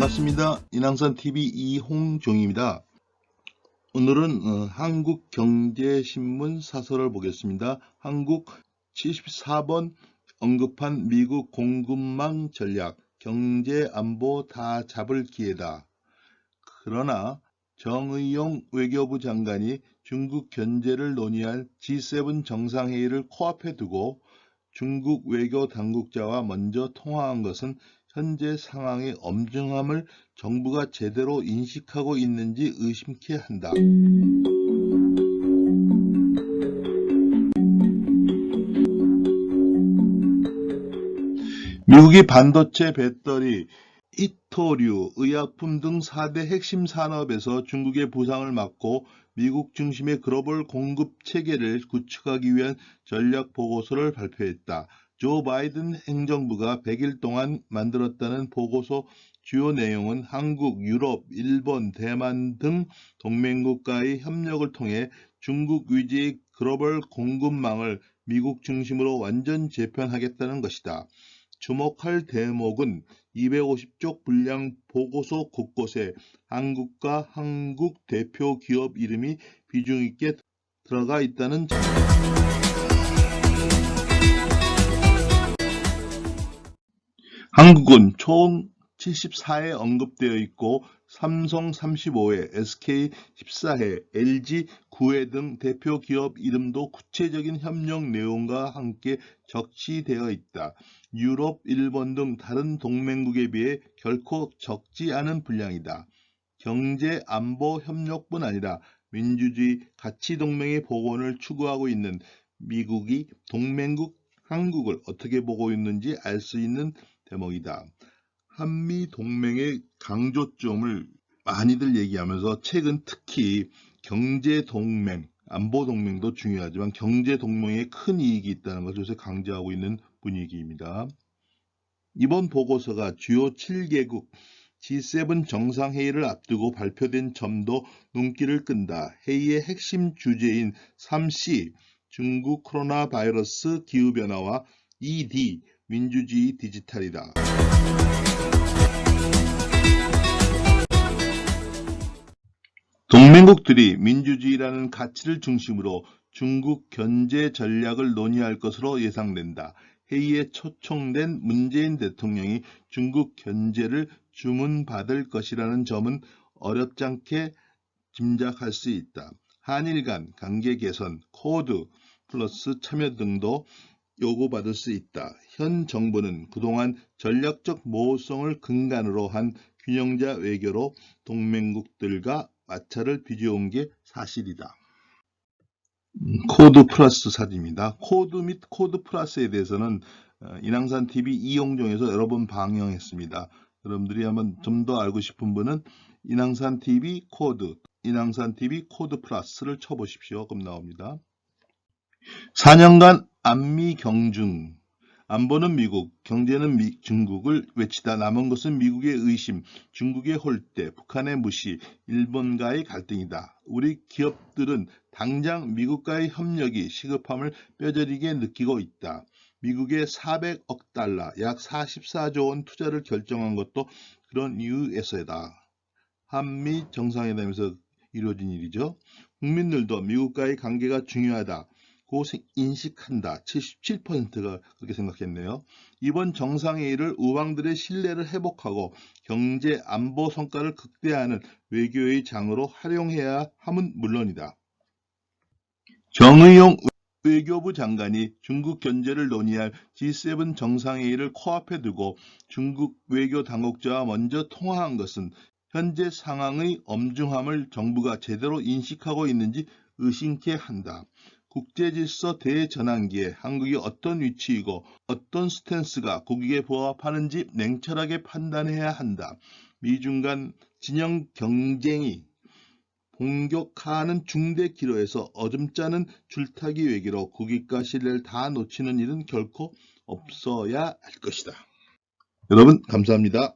반갑습니다. 인왕산TV 이홍종입니다. 오늘은 한국경제신문 사설을 보겠습니다. 한국 74번 언급한 미국 공급망 전략, 경제안보 다 잡을 기회다. 그러나 정의용 외교부 장관이 중국 견제를 논의할 G7 정상회의를 코앞에 두고 중국 외교 당국자와 먼저 통화한 것은 현재 상황의 엄중함을 정부가 제대로 인식하고 있는지 의심케 한다. 미국이 반도체, 배터리, 이토류, 의약품 등 4대 핵심 산업에서 중국의 부상을 막고 미국 중심의 글로벌 공급 체계를 구축하기 위한 전략 보고서를 발표했다. 조 바이든 행정부가 100일 동안 만들었다는 보고서 주요 내용은 한국, 유럽, 일본, 대만 등 동맹국과의 협력을 통해 중국 위주의 글로벌 공급망을 미국 중심으로 완전 재편하겠다는 것이다. 주목할 대목은 250쪽 분량 보고서 곳곳에 한국과 한국 대표 기업 이름이 비중 있게 들어가 있다는 점. 한국은 총 74회 언급되어 있고 삼성 35회, SK 14회, LG 9회 등 대표 기업 이름도 구체적인 협력 내용과 함께 적시되어 있다. 유럽, 일본 등 다른 동맹국에 비해 결코 적지 않은 분량이다. 경제 안보 협력뿐 아니라 민주주의 가치 동맹의 복원을 추구하고 있는 미국이 동맹국 한국을 어떻게 보고 있는지 알 수 있는 대목이다. 한미 동맹의 강조점을 많이들 얘기하면서 최근 특히 경제 동맹, 안보 동맹도 중요하지만 경제 동맹에 큰 이익이 있다는 것을 요새 강조하고 있는 분위기입니다. 이번 보고서가 주요 7개국 G7 정상회의를 앞두고 발표된 점도 눈길을 끈다. 회의의 핵심 주제인 3C, 중국 코로나 바이러스 기후변화와 2D, 민주주의 디지털이다. 동맹국들이 민주주의라는 가치를 중심으로 중국 견제 전략을 논의할 것으로 예상된다. 회의에 초청된 문재인 대통령이 중국 견제를 주문받을 것이라는 점은 어렵지 않게 짐작할 수 있다. 한일 간 관계 개선, 코드 플러스 참여 등도 요구받을 수 있다. 현 정부는 그동안 전략적 모호성을 근간으로 한 균형자 외교로 동맹국들과 마찰을 빚어온 게 사실이다. 코드 플러스 사진입니다. 코드 및 코드 플러스에 대해서는 인왕산TV 이용종에서 여러 번 방영했습니다. 여러분들이 한번 좀 더 알고 싶은 분은 인왕산TV 코드, 인왕산TV 코드 플러스를 쳐보십시오. 그럼 나옵니다. 4년간 안미 경중, 안보는 미국, 경제는 중국을 외치다 남은 것은 미국의 의심, 중국의 홀대, 북한의 무시, 일본과의 갈등이다. 우리 기업들은 당장 미국과의 협력이 시급함을 뼈저리게 느끼고 있다. 미국의 400억 달러, 약 44조 원 투자를 결정한 것도 그런 이유에서다. 한미 정상회담에서 이루어진 일이죠. 국민들도 미국과의 관계가 중요하다. 고 인식한다. 77%가 그렇게 생각했네요. 이번 정상회의를 우방들의 신뢰를 회복하고 경제 안보 성과를 극대화하는 외교의 장으로 활용해야 함은 물론이다. 정의용 외교부 장관이 중국 견제를 논의할 G7 정상회의를 코앞에 두고 중국 외교 당국자와 먼저 통화한 것은 현재 상황의 엄중함을 정부가 제대로 인식하고 있는지 의심케 한다. 국제질서 대전환기에 한국이 어떤 위치이고 어떤 스탠스가 국익에 부합하는지 냉철하게 판단해야 한다. 미중 간 진영 경쟁이 본격화하는 중대 기로에서 어줍잖은 줄타기 외교로 국익과 신뢰를 다 놓치는 일은 결코 없어야 할 것이다. 여러분 감사합니다.